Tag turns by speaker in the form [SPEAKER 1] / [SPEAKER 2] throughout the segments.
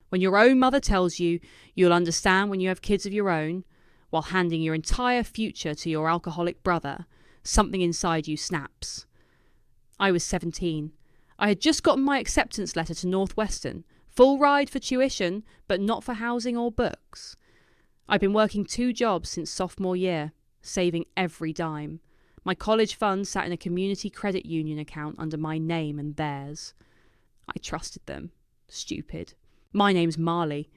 [SPEAKER 1] When your own mother tells you you'll understand when you have kids of your own, while handing your entire future to your alcoholic brother, something inside you snaps. I was 17. I had just gotten my acceptance letter to Northwestern, full ride for tuition, but not for housing or books. I'd been working 2 jobs since sophomore year, saving every dime. My college fund sat in a community credit union account under my name and theirs. I trusted them. Stupid. My name's Marley.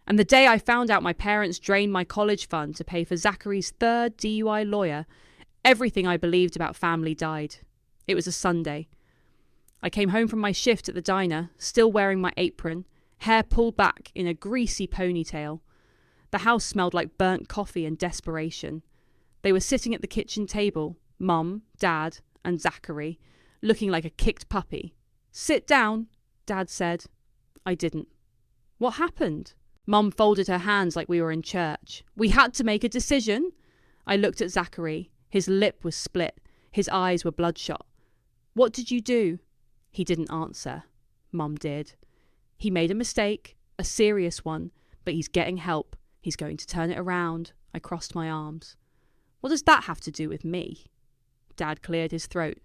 [SPEAKER 1] And the day I found out my parents drained my college fund to pay for Zachary's 3rd DUI lawyer, everything I believed about family died. It was a Sunday. I came home from my shift at the diner, still wearing my apron, hair pulled back in a greasy ponytail. The house smelled like burnt coffee and desperation. They were sitting at the kitchen table, Mum, Dad, and Zachary, looking like a kicked puppy. "Sit down," Dad said. I didn't. "What happened?" Mum folded her hands like we were in church. "We had to make a decision." I looked at Zachary. His lip was split. His eyes were bloodshot. "What did you do?" He didn't answer. Mum did. "He made a mistake, a serious one, but he's getting help. He's going to turn it around." I crossed my arms. "What does that have to do with me?" Dad cleared his throat.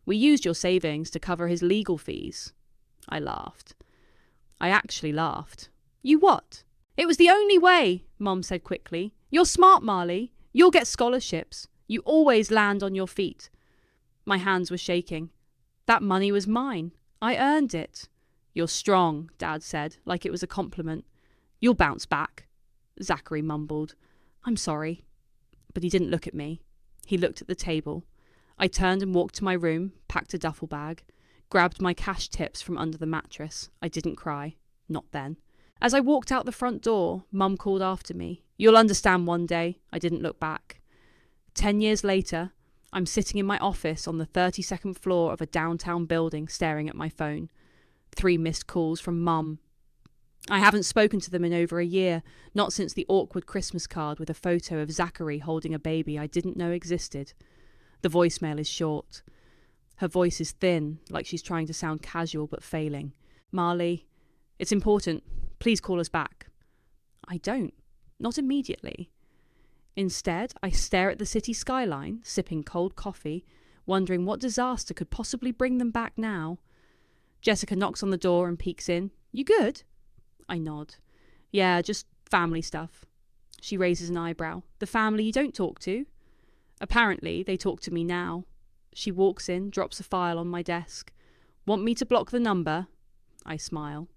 [SPEAKER 1] "We used your savings to cover his legal fees." I laughed. I actually laughed. "You what?" "It was the only way," Mum said quickly. "You're smart, Marley. You'll get scholarships. You always land on your feet." My hands were shaking. "That money was mine. I earned it." "You're strong," Dad said, like it was a compliment. "You'll bounce back." Zachary mumbled, "I'm sorry." But he didn't look at me. He looked at the table. I turned and walked to my room, packed a duffel bag, grabbed my cash tips from under the mattress. I didn't cry. Not then. As I walked out the front door, Mum called after me. "You'll understand one day." I didn't look back. 10 years later, I'm sitting in my office on the 32nd floor of a downtown building staring at my phone. 3 missed calls from Mum. I haven't spoken to them in over a year, not since the awkward Christmas card with a photo of Zachary holding a baby I didn't know existed. The voicemail is short. Her voice is thin, like she's trying to sound casual but failing. "Marley, it's important. Please call us back." I don't. Not immediately. Instead, I stare at the city skyline, sipping cold coffee, wondering what disaster could possibly bring them back now. Jessica knocks on the door and peeks in. "You good?" I nod. "Yeah, just family stuff." She raises an eyebrow. "The family you don't talk to?" Apparently, they talk to me now. She walks in, drops a file on my desk. "Want me to block the number?" I smile.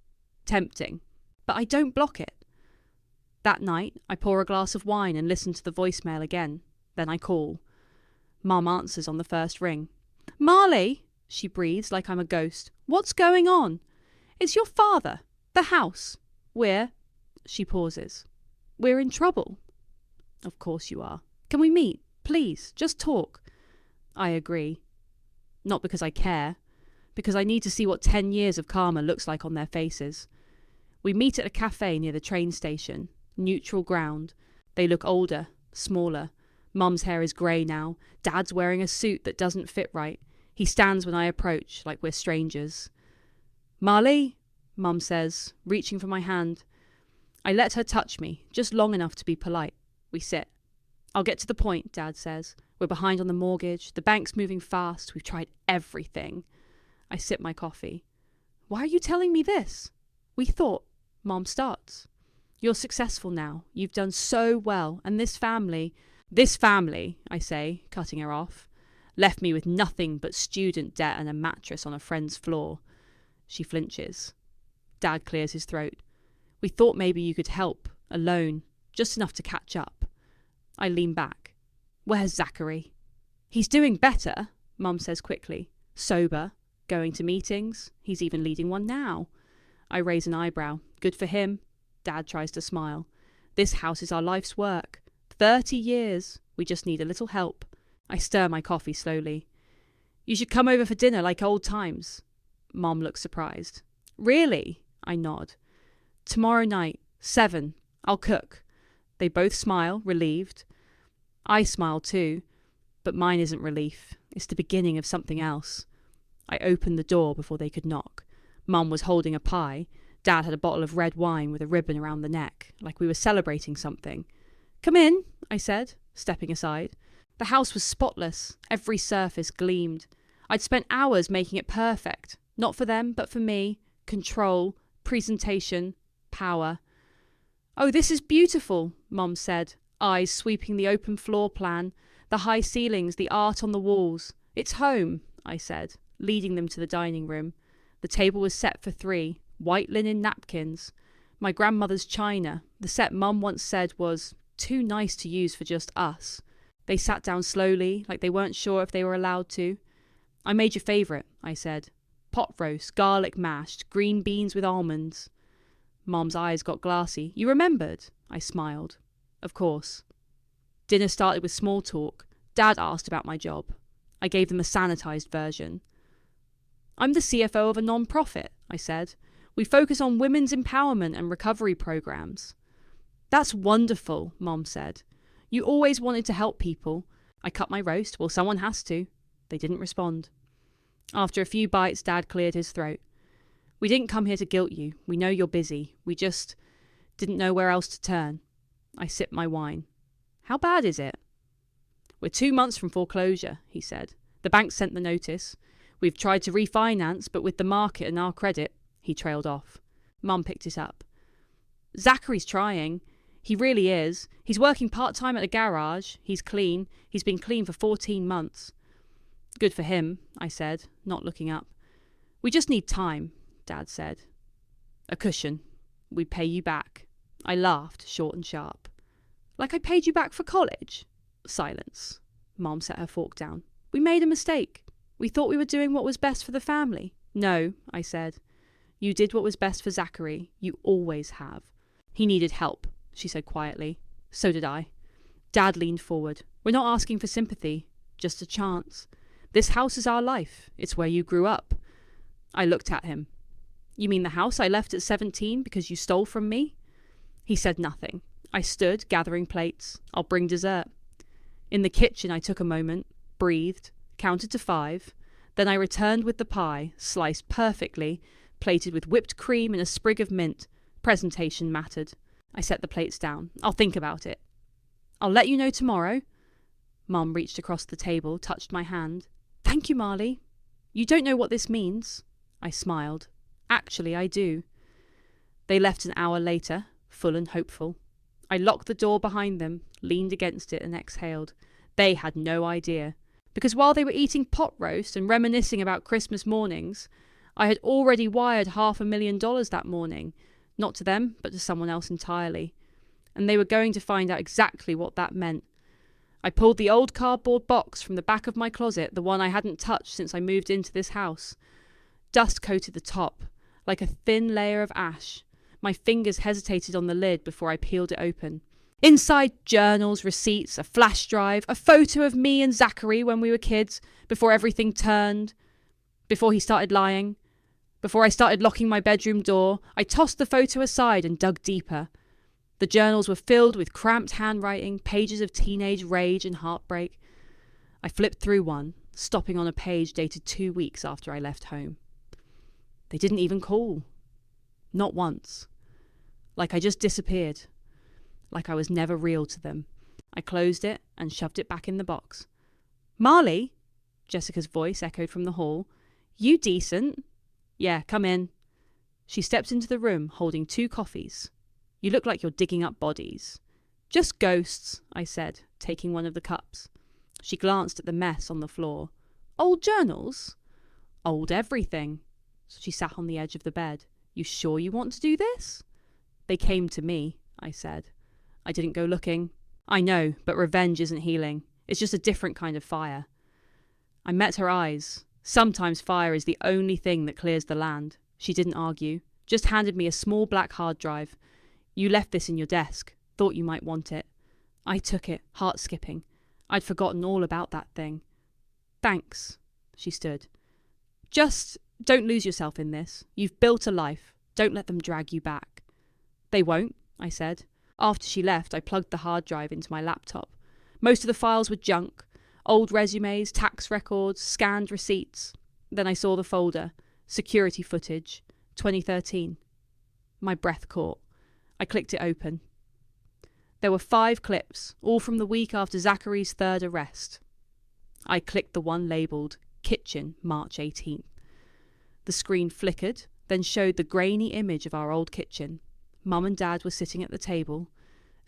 [SPEAKER 1] Tempting. But I don't block it. That night, I pour a glass of wine and listen to the voicemail again. Then I call. Mum answers on the first ring. "Marley," she breathes like I'm a ghost. "What's going on?" "It's your father. The house. She pauses. "We're in trouble." "Of course you are. Can we meet? Please, just talk." I agree. Not because I care. Because I need to see what 10 years of karma looks like on their faces. We meet at a cafe near the train station. Neutral ground. They look older, smaller. Mum's hair is grey now. Dad's wearing a suit that doesn't fit right. He stands when I approach, like we're strangers. "Marley," Mum says, reaching for my hand. I let her touch me, just long enough to be polite. We sit. "I'll get to the point," Dad says. "We're behind on the mortgage. The bank's moving fast. We've tried everything." I sip my coffee. "Why are you telling me this?" "We thought," Mom starts. "You're successful now. You've done so well. And this family," I say, cutting her off, "left me with nothing but student debt and a mattress on a friend's floor." She flinches. Dad clears his throat. "We thought maybe you could help, alone, just enough to catch up." I lean back. "Where's Zachary?" "He's doing better," Mum says quickly. "Sober, going to meetings. He's even leading one now." I raise an eyebrow. "Good for him." Dad tries to smile. "This house is our life's work. 30 years. We just need a little help." I stir my coffee slowly. "You should come over for dinner like old times." Mom looks surprised. "Really?" I nod. "Tomorrow night, 7. I'll cook." They both smile, relieved. I smile too, but mine isn't relief. It's the beginning of something else. I opened the door before they could knock. Mum was holding a pie. Dad had a bottle of red wine with a ribbon around the neck, like we were celebrating something. "Come in," I said, stepping aside. The house was spotless. Every surface gleamed. I'd spent hours making it perfect. Not for them, but for me. Control, presentation, power. "Oh, this is beautiful," Mum said, eyes sweeping the open floor plan, the high ceilings, the art on the walls. "It's home," I said, leading them to the dining room. The table was set for 3, white linen napkins. My grandmother's china, the set Mum once said was too nice to use for just us. They sat down slowly, like they weren't sure if they were allowed to. "I made your favourite," I said. "Pot roast, garlic mashed, green beans with almonds." Mum's eyes got glassy. "You remembered?" I smiled. "Of course." Dinner started with small talk. Dad asked about my job. I gave them a sanitised version. "I'm the CFO of a non-profit," I said. "We focus on women's empowerment and recovery programs." "That's wonderful," Mum said. "You always wanted to help people." I cut my roast. "Well, someone has to." They didn't respond. After a few bites, Dad cleared his throat. "We didn't come here to guilt you. We know you're busy. We just didn't know where else to turn." I sipped my wine. "How bad is it?" "We're 2 months from foreclosure," he said. "The bank sent the notice. We've tried to refinance, but with the market and our credit..." He trailed off. Mum picked it up. "Zachary's trying. He really is. He's working part-time at a garage. He's clean. He's been clean for 14 months. "Good for him," I said, not looking up. "We just need time," Dad said. "A cushion. We pay you back." I laughed, short and sharp. "Like I paid you back for college?" Silence. Mom set her fork down. "We made a mistake. We thought we were doing what was best for the family." "No," I said. "You did what was best for Zachary. You always have." "He needed help," she said quietly. "So did I." Dad leaned forward. "We're not asking for sympathy. Just a chance. This house is our life. It's where you grew up." I looked at him. "You mean the house I left at 17 because you stole from me?" He said nothing. I stood, gathering plates. "I'll bring dessert." In the kitchen I took a moment, breathed, counted to 5. Then I returned with the pie, sliced perfectly, plated with whipped cream and a sprig of mint. Presentation mattered. I set the plates down. "I'll think about it." "I'll let you know tomorrow." Mum reached across the table, touched my hand. "Thank you, Marley." "You don't know what this means." I smiled. "Actually, I do." They left an hour later, full and hopeful. I locked the door behind them, leaned against it and exhaled. They had no idea. Because while they were eating pot roast and reminiscing about Christmas mornings, I had already wired $500,000 that morning. Not to them, but to someone else entirely. And they were going to find out exactly what that meant. I pulled the old cardboard box from the back of my closet, the one I hadn't touched since I moved into this house. Dust coated the top, like a thin layer of ash. My fingers hesitated on the lid before I peeled it open. Inside, journals, receipts, a flash drive, a photo of me and Zachary when we were kids, before everything turned, before he started lying, before I started locking my bedroom door. I tossed the photo aside and dug deeper. The journals were filled with cramped handwriting, pages of teenage rage and heartbreak. I flipped through one, stopping on a page dated 2 weeks after I left home. They didn't even call. Not once. Like I just disappeared. Like I was never real to them. I closed it and shoved it back in the box. "Marley?" Jessica's voice echoed from the hall. "You decent?" "Yeah, come in." She stepped into the room, holding 2 coffees. "You look like you're digging up bodies." "Just ghosts," I said, taking one of the cups. She glanced at the mess on the floor. "Old journals?" "Old everything." She sat on the edge of the bed. "You sure you want to do this?" "They came to me," I said. "I didn't go looking." "I know, but revenge isn't healing. It's just a different kind of fire." I met her eyes. Sometimes fire is the only thing that clears the land. She didn't argue, just handed me a small black hard drive. "You left this in your desk. Thought you might want it." I took it, heart skipping. I'd forgotten all about that thing. "Thanks." She stood. "Just don't lose yourself in this. You've built a life. Don't let them drag you back." "They won't," I said. After she left, I plugged the hard drive into my laptop. Most of the files were junk. Old resumes, tax records, scanned receipts. Then I saw the folder. Security footage. 2013. My breath caught. I clicked it open. There were 5 clips, all from the week after Zachary's 3rd arrest. I clicked the one labelled Kitchen, March 18th. The screen flickered, then showed the grainy image of our old kitchen. Mum and Dad were sitting at the table.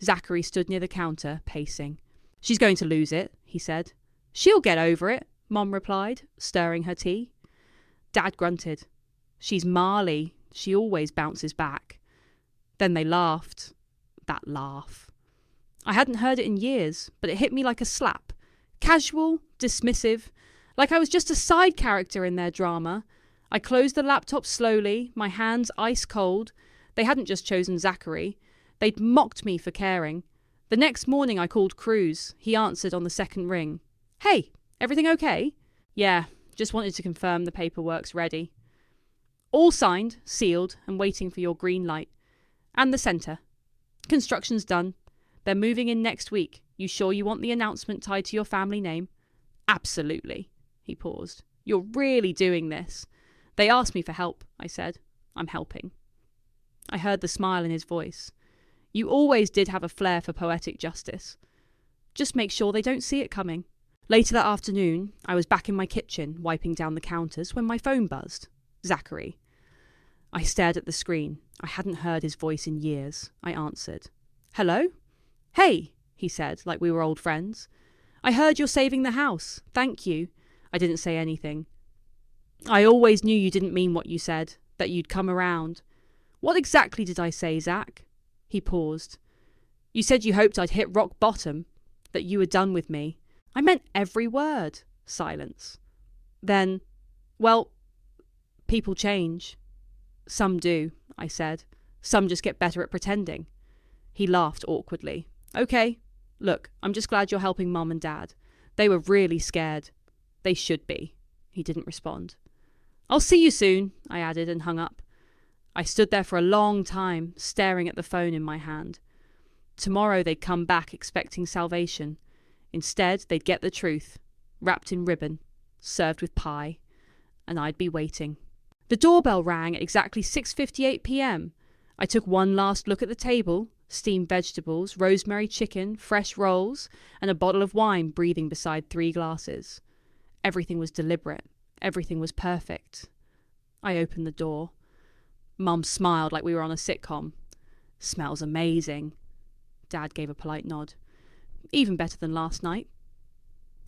[SPEAKER 1] Zachary stood near the counter, pacing. "She's going to lose it," he said. "She'll get over it," Mum replied, stirring her tea. Dad grunted. "She's Marley. She always bounces back." Then they laughed. That laugh. I hadn't heard it in years, but it hit me like a slap. Casual, dismissive, like I was just a side character in their drama. I closed the laptop slowly, my hands ice cold. They hadn't just chosen Zachary. They'd mocked me for caring. The next morning I called Cruz. He answered on the second ring. "Hey, everything okay?" "Yeah, just wanted to confirm the paperwork's ready." "All signed, sealed, and waiting for your green light. And the centre. Construction's done. They're moving in next week. You sure you want the announcement tied to your family name?" "Absolutely." He paused. "You're really doing this?" "They asked me for help," I said. "I'm helping." I heard the smile in his voice. "You always did have a flair for poetic justice. Just make sure they don't see it coming." Later that afternoon, I was back in my kitchen, wiping down the counters, when my phone buzzed. Zachary. I stared at the screen. I hadn't heard his voice in years. I answered. "Hello?" "Hey," he said, like we were old friends. "I heard you're saving the house. Thank you." I didn't say anything. "I always knew you didn't mean what you said, that you'd come around." "What exactly did I say, Zach?" He paused. "You said you hoped I'd hit rock bottom, that you were done with me." "I meant every word." Silence. Then, "Well, people change." "Some do," I said. "Some just get better at pretending." He laughed awkwardly. "Okay. Look, I'm just glad you're helping Mum and Dad. They were really scared." "They should be." He didn't respond. "I'll see you soon," I added and hung up. I stood there for a long time, staring at the phone in my hand. Tomorrow they'd come back expecting salvation. Instead, they'd get the truth, wrapped in ribbon, served with pie, and I'd be waiting. The doorbell rang at exactly 6:58 p.m. I took one last look at the table, steamed vegetables, rosemary chicken, fresh rolls, and a bottle of wine breathing beside 3 glasses. Everything was deliberate. Everything was perfect. I opened the door. Mum smiled like we were on a sitcom. "Smells amazing." Dad gave a polite nod. "Even better than last night."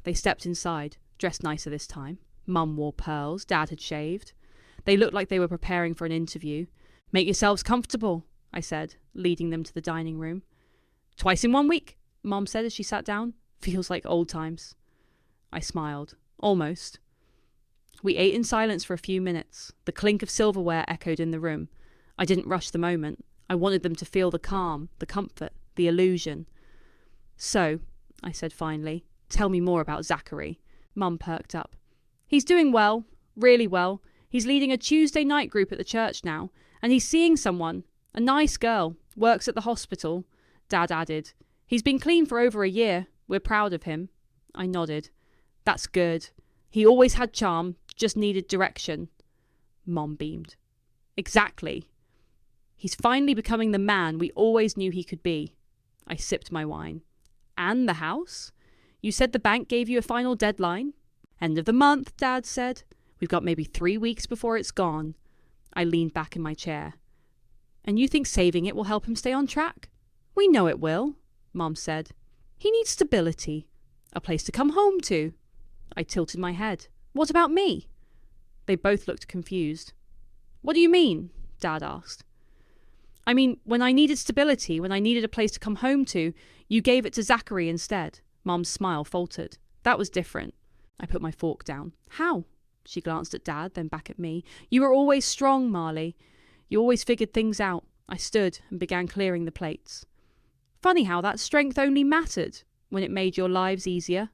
[SPEAKER 1] They stepped inside, dressed nicer this time. Mum wore pearls, Dad had shaved. They looked like they were preparing for an interview. "Make yourselves comfortable," I said, leading them to the dining room. "Twice in 1 week," Mum said as she sat down. "Feels like old times." I smiled. Almost. We ate in silence for a few minutes. The clink of silverware echoed in the room. I didn't rush the moment. I wanted them to feel the calm, the comfort, the illusion. "So," I said finally, "tell me more about Zachary." Mum perked up. "He's doing well, really well. He's leading a Tuesday night group at the church now, and he's seeing someone, a nice girl, works at the hospital." Dad added, "He's been clean for over a year. We're proud of him." I nodded. "That's good. He always had charm, just needed direction." Mom beamed. "Exactly. He's finally becoming the man we always knew he could be." I sipped my wine. "And the house? You said the bank gave you a final deadline?" "End of the month," Dad said. "We've got maybe 3 weeks before it's gone." I leaned back in my chair. "And you think saving it will help him stay on track?" "We know it will," Mom said. "He needs stability. A place to come home to." I tilted my head. "What about me?" They both looked confused. "What do you mean?" Dad asked. "I mean, when I needed stability, when I needed a place to come home to, you gave it to Zachary instead." Mom's smile faltered. "That was different." I put my fork down. "How?" She glanced at Dad, then back at me. "You were always strong, Marley. You always figured things out." I stood and began clearing the plates. "Funny how that strength only mattered when it made your lives easier."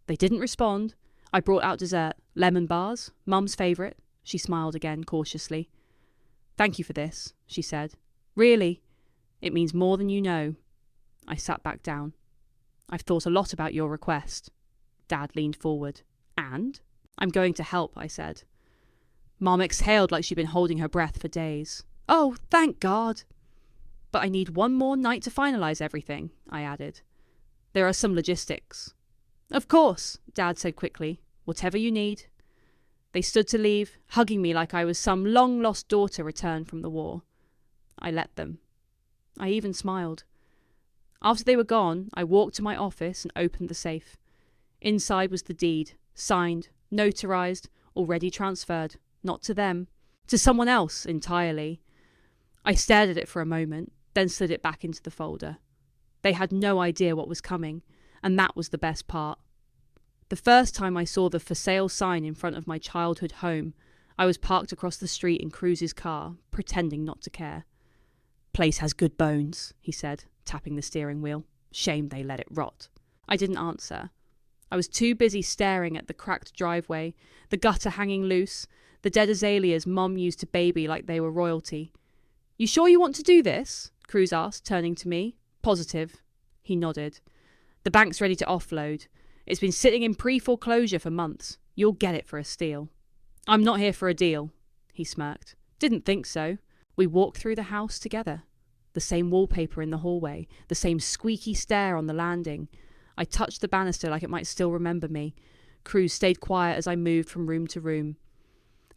[SPEAKER 1] They didn't respond. I brought out dessert, lemon bars, Mum's favourite. She smiled again, cautiously. "Thank you for this," she said. "Really, it means more than you know." I sat back down. "I've thought a lot about your request." Dad leaned forward. "And?" "I'm going to help," I said. Mum exhaled like she'd been holding her breath for days. Oh, thank God. But I need one more night to finalise everything, I added. There are some logistics. Of course, Dad said quickly. Whatever you need. They stood to leave, hugging me like I was some long-lost daughter returned from the war. I let them. I even smiled. After they were gone, I walked to my office and opened the safe. Inside was the deed, signed, notarized, already transferred, not to them, to someone else entirely. I stared at it for a moment, then slid it back into the folder. They had no idea what was coming, and that was the best part. The first time I saw the for sale sign in front of my childhood home, I was parked across the street in Cruz's car, pretending not to care. Place has good bones, he said, tapping the steering wheel. Shame they let it rot. I didn't answer. I was too busy staring at the cracked driveway, the gutter hanging loose, the dead azaleas Mum used to baby like they were royalty. You sure you want to do this? Cruz asked, turning to me. Positive. He nodded. The bank's ready to offload. It's been sitting in pre-foreclosure for months. You'll get it for a steal. I'm not here for a deal, he smirked. Didn't think so. We walked through the house together. The same wallpaper in the hallway, the same squeaky stair on the landing. I touched the banister like it might still remember me. Cruz stayed quiet as I moved from room to room.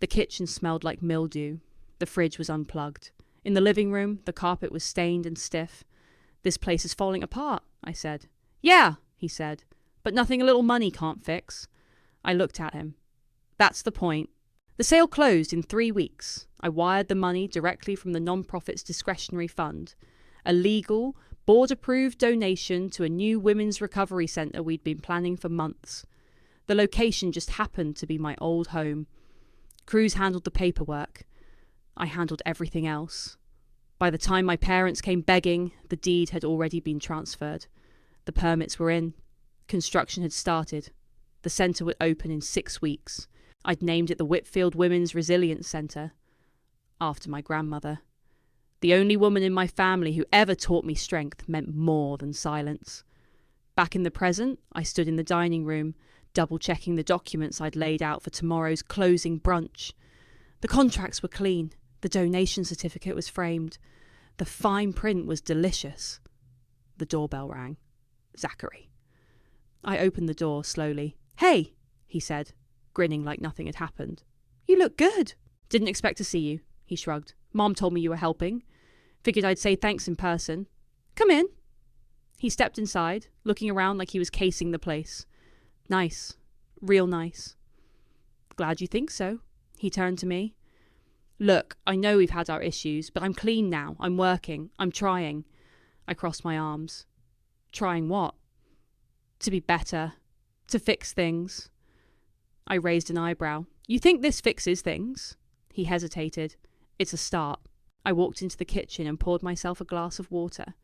[SPEAKER 1] The kitchen smelled like mildew. The fridge was unplugged. In the living room, the carpet was stained and stiff. This place is falling apart, I said. Yeah, he said, but nothing a little money can't fix. I looked at him. That's the point. The sale closed in 3 weeks. I wired the money directly from the non-profit's discretionary fund. A legal, board-approved donation to a new women's recovery centre we'd been planning for months. The location just happened to be my old home. Cruz handled the paperwork. I handled everything else. By the time my parents came begging, the deed had already been transferred. The permits were in. Construction had started. The centre would open in 6 weeks. I'd named it the Whitfield Women's Resilience Centre, after my grandmother. The only woman in my family who ever taught me strength meant more than silence. Back in the present, I stood in the dining room, double-checking the documents I'd laid out for tomorrow's closing brunch. The contracts were clean. The donation certificate was framed. The fine print was delicious. The doorbell rang. Zachary. I opened the door slowly. Hey, he said, grinning like nothing had happened. You look good. Didn't expect to see you, he shrugged. Mom told me you were helping. Figured I'd say thanks in person. Come in. He stepped inside, looking around like he was casing the place. Nice. Real nice. Glad you think so. He turned to me. Look, I know we've had our issues, but I'm clean now. I'm working. I'm trying. I crossed my arms. Trying what? To be better. To fix things. I raised an eyebrow. You think this fixes things? He hesitated. It's a start. I walked into the kitchen and poured myself a glass of water.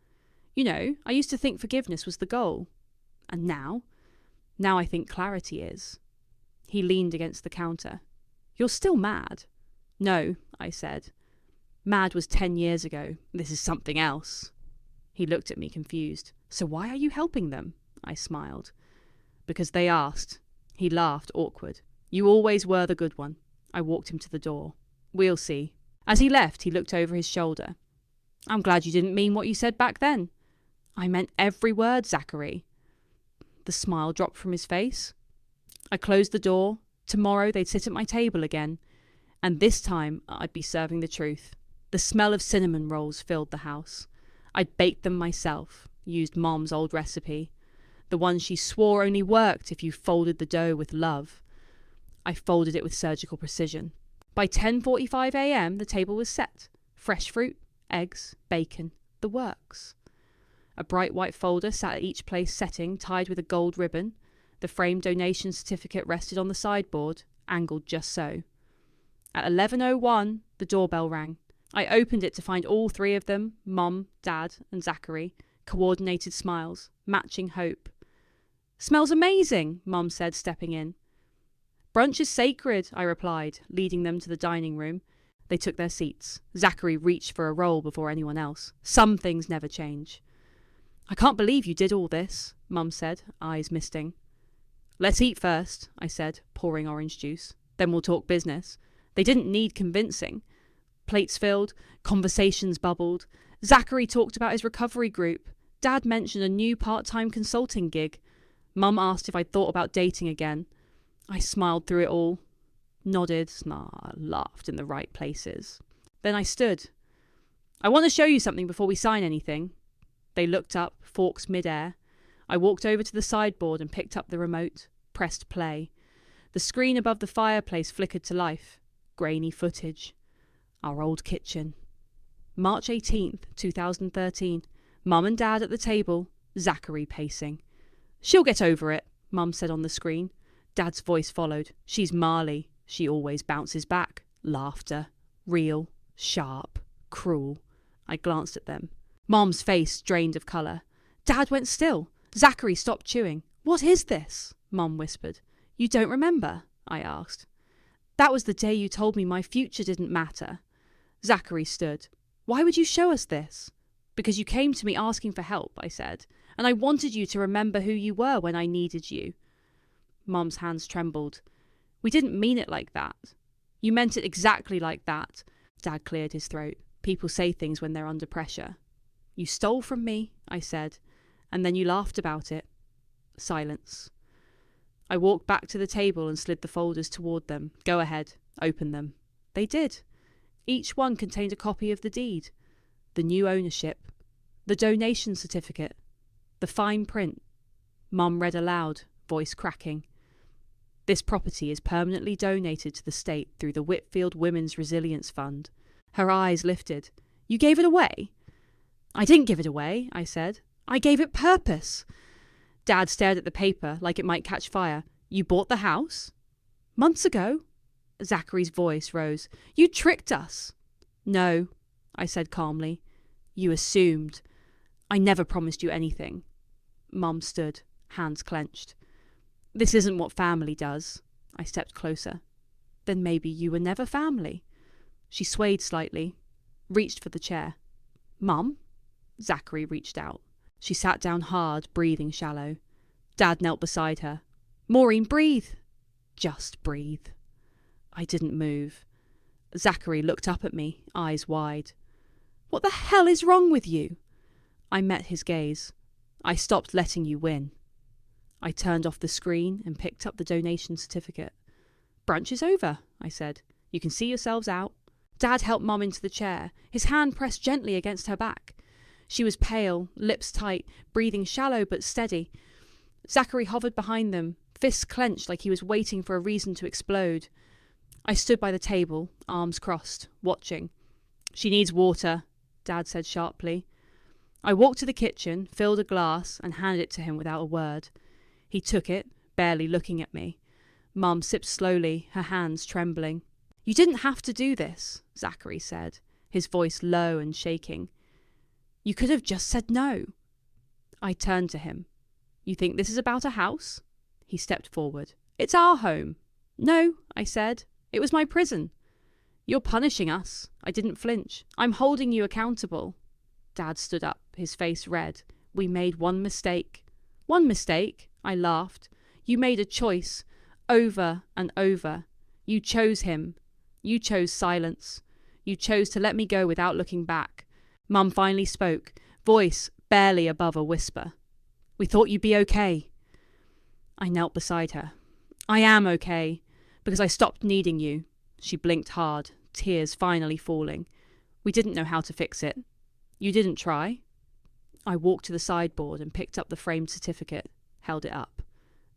[SPEAKER 1] You know, I used to think forgiveness was the goal. And now? Now I think clarity is. He leaned against the counter. You're still mad. No, I said. Mad was 10 years ago. This is something else. He looked at me confused. So why are you helping them? I smiled. Because they asked. He laughed, awkward. You always were the good one. I walked him to the door. We'll see. As he left, he looked over his shoulder. I'm glad you didn't mean what you said back then. I meant every word, Zachary. The smile dropped from his face. I closed the door. Tomorrow they'd sit at my table again. And this time I'd be serving the truth. The smell of cinnamon rolls filled the house. I'd baked them myself, used Mom's old recipe. The one she swore only worked if you folded the dough with love. I folded it with surgical precision. By 10:45 a.m. the table was set. Fresh fruit, eggs, bacon, the works. A bright white folder sat at each place setting, tied with a gold ribbon. The framed donation certificate rested on the sideboard, angled just so. At 11:01, the doorbell rang. I opened it to find all three of them, Mum, Dad, and Zachary, coordinated smiles, matching hope. Smells amazing, Mum said, stepping in. Brunch is sacred, I replied, leading them to the dining room. They took their seats. Zachary reached for a roll before anyone else. Some things never change. I can't believe you did all this, Mum said, eyes misting. Let's eat first, I said, pouring orange juice. Then we'll talk business. They didn't need convincing. Plates filled, conversations bubbled. Zachary talked about his recovery group. Dad mentioned a new part-time consulting gig. Mum asked if I'd thought about dating again. I smiled through it all, nodded, laughed in the right places. Then I stood. I want to show you something before we sign anything. They looked up, forks mid-air. I walked over to the sideboard and picked up the remote, pressed play. The screen above the fireplace flickered to life. Grainy footage. Our old kitchen. March 18th, 2013. Mum and Dad at the table, Zachary pacing. She'll get over it, Mum said on the screen. Dad's voice followed. She's Marley. She always bounces back. Laughter. Real. Sharp. Cruel. I glanced at them. Mum's face drained of colour. Dad went still. Zachary stopped chewing. What is this? Mum whispered. You don't remember? I asked. That was the day you told me my future didn't matter. Zachary stood. Why would you show us this? Because you came to me asking for help, I said, and I wanted you to remember who you were when I needed you. Mum's hands trembled. We didn't mean it like that. You meant it exactly like that. Dad cleared his throat. People say things when they're under pressure. You stole from me, I said, and then you laughed about it. Silence. I walked back to the table and slid the folders toward them. Go ahead, open them. They did. Each one contained a copy of the deed, the new ownership, the donation certificate, the fine print. Mum read aloud, voice cracking. This property is permanently donated to the state through the Whitfield Women's Resilience Fund. Her eyes lifted. You gave it away? I didn't give it away, I said. I gave it purpose. Dad stared at the paper like it might catch fire. You bought the house? Months ago. Zachary's voice rose. You tricked us. No, I said calmly. You assumed. I never promised you anything. Mum stood, hands clenched. This isn't what family does. I stepped closer. Then maybe you were never family. She swayed slightly, reached for the chair. Mum? Zachary reached out. She sat down hard, breathing shallow. Dad knelt beside her. Maureen, breathe. Just breathe. I didn't move. Zachary looked up at me, eyes wide. What the hell is wrong with you? I met his gaze. I stopped letting you win. I turned off the screen and picked up the donation certificate. Brunch is over, I said. You can see yourselves out. Dad helped Mum into the chair, his hand pressed gently against her back. She was pale, lips tight, breathing shallow but steady. Zachary hovered behind them, fists clenched like he was waiting for a reason to explode. I stood by the table, arms crossed, watching. She needs water, Dad said sharply. I walked to the kitchen, filled a glass, and handed it to him without a word. He took it, barely looking at me. Mum sipped slowly, her hands trembling. You didn't have to do this, Zachary said, his voice low and shaking. You could have just said no. I turned to him. You think this is about a house? He stepped forward. It's our home. No, I said. It was my prison. You're punishing us. I didn't flinch. I'm holding you accountable. Dad stood up, his face red. We made one mistake. One mistake? I laughed. You made a choice. Over and over. You chose him. You chose silence. You chose to let me go without looking back. Mum finally spoke, voice barely above a whisper. We thought you'd be okay. I knelt beside her. I am okay, because I stopped needing you. She blinked hard, tears finally falling. We didn't know how to fix it. You didn't try. I walked to the sideboard and picked up the framed certificate, held it up.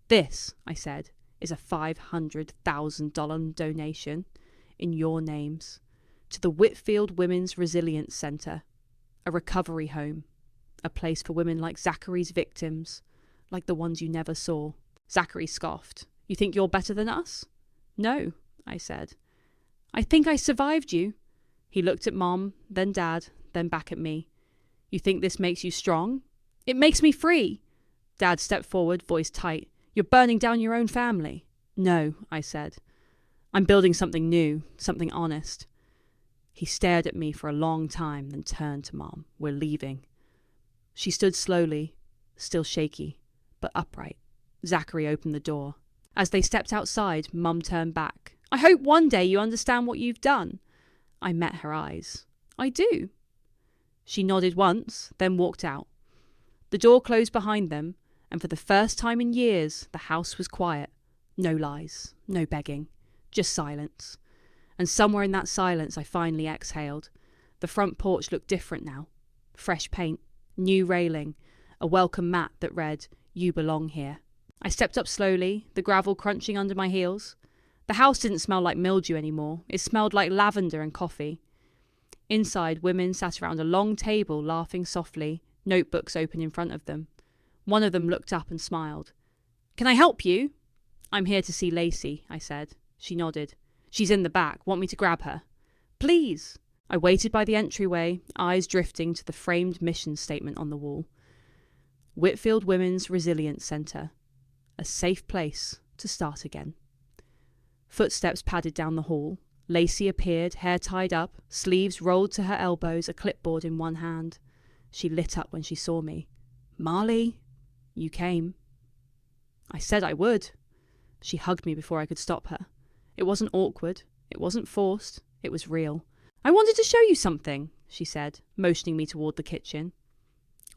[SPEAKER 1] This, I said, is a $500,000 donation in your names to the Whitfield Women's Resilience Centre, a recovery home, a place for women like Zachary's victims, like the ones you never saw. Zachary scoffed. You think you're better than us? No, I said. I think I survived you. He looked at Mom, then Dad, then back at me. You think this makes you strong? It makes me free. Dad stepped forward, voice tight. You're burning down your own family. No, I said. I'm building something new, something honest. He stared at me for a long time, then turned to Mom. We're leaving. She stood slowly, still shaky, but upright. Zachary opened the door. As they stepped outside, Mum turned back. I hope one day you understand what you've done. I met her eyes. I do. She nodded once, then walked out. The door closed behind them, and for the first time in years, the house was quiet. No lies, no begging, just silence. And somewhere in that silence, I finally exhaled. The front porch looked different now. Fresh paint, new railing, a welcome mat that read, "You belong here." I stepped up slowly, the gravel crunching under my heels. The house didn't smell like mildew anymore. It smelled like lavender and coffee. Inside, women sat around a long table laughing softly, notebooks open in front of them. One of them looked up and smiled. "Can I help you?" "I'm here to see Lacey," I said. She nodded. "She's in the back. Want me to grab her?" "Please." I waited by the entryway, eyes drifting to the framed mission statement on the wall. Whitfield Women's Resilience Centre. A safe place to start again. Footsteps padded down the hall. Lacey appeared, hair tied up, sleeves rolled to her elbows, a clipboard in one hand. She lit up when she saw me. "Marley, you came." I said I would. She hugged me before I could stop her. It wasn't awkward. It wasn't forced. It was real. "I wanted to show you something," she said, motioning me toward the kitchen.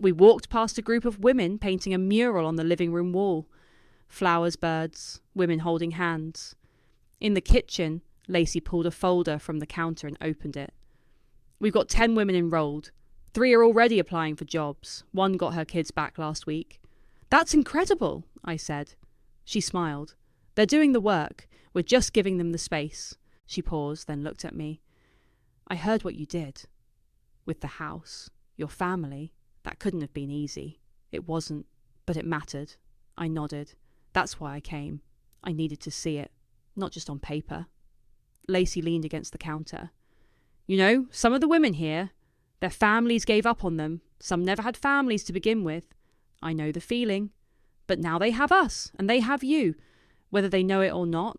[SPEAKER 1] We walked past a group of women painting a mural on the living room wall. Flowers, birds, women holding hands. In the kitchen, Lacey pulled a folder from the counter and opened it. "We've got 10 women enrolled. 3 are already applying for jobs. 1 got her kids back last week." "That's incredible," I said. She smiled. "They're doing the work. We're just giving them the space." She paused, then looked at me. "I heard what you did. With the house. Your family. That couldn't have been easy." "It wasn't, but it mattered." I nodded. "That's why I came. I needed to see it. Not just on paper." Lacey leaned against the counter. "You know, some of the women here, their families gave up on them. Some never had families to begin with. I know the feeling. But now they have us, and they have you, whether they know it or not."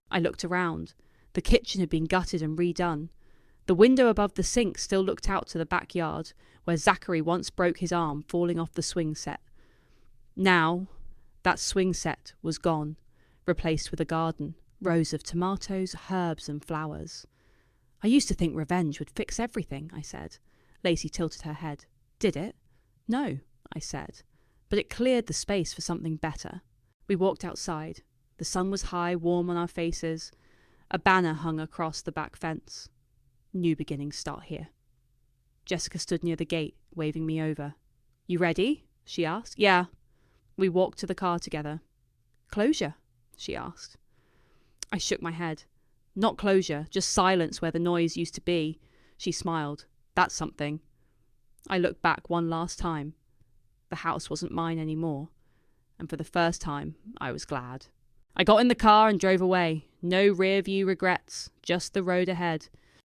[SPEAKER 1] I looked around. The kitchen had been gutted and redone. The window above the sink still looked out to the backyard, where Zachary once broke his arm falling off the swing set. Now, that swing set was gone, replaced with a garden, rows of tomatoes, herbs and flowers. "I used to think revenge would fix everything," I said. Lacey tilted her head. "Did it?" "No," I said, "but it cleared the space for something better." We walked outside. The sun was high, warm on our faces. A banner hung across the back fence. "New beginnings start here." Jessica stood near the gate, waving me over. "You ready?" she asked. "Yeah." We walked to the car together. "Closure?" she asked. I shook my head. "Not closure, just silence where the noise used to be." She smiled. "That's something." I looked back one last time. The house wasn't mine anymore, and for the first time, I was glad. I got in the car and drove away. No rear view regrets, just the road ahead.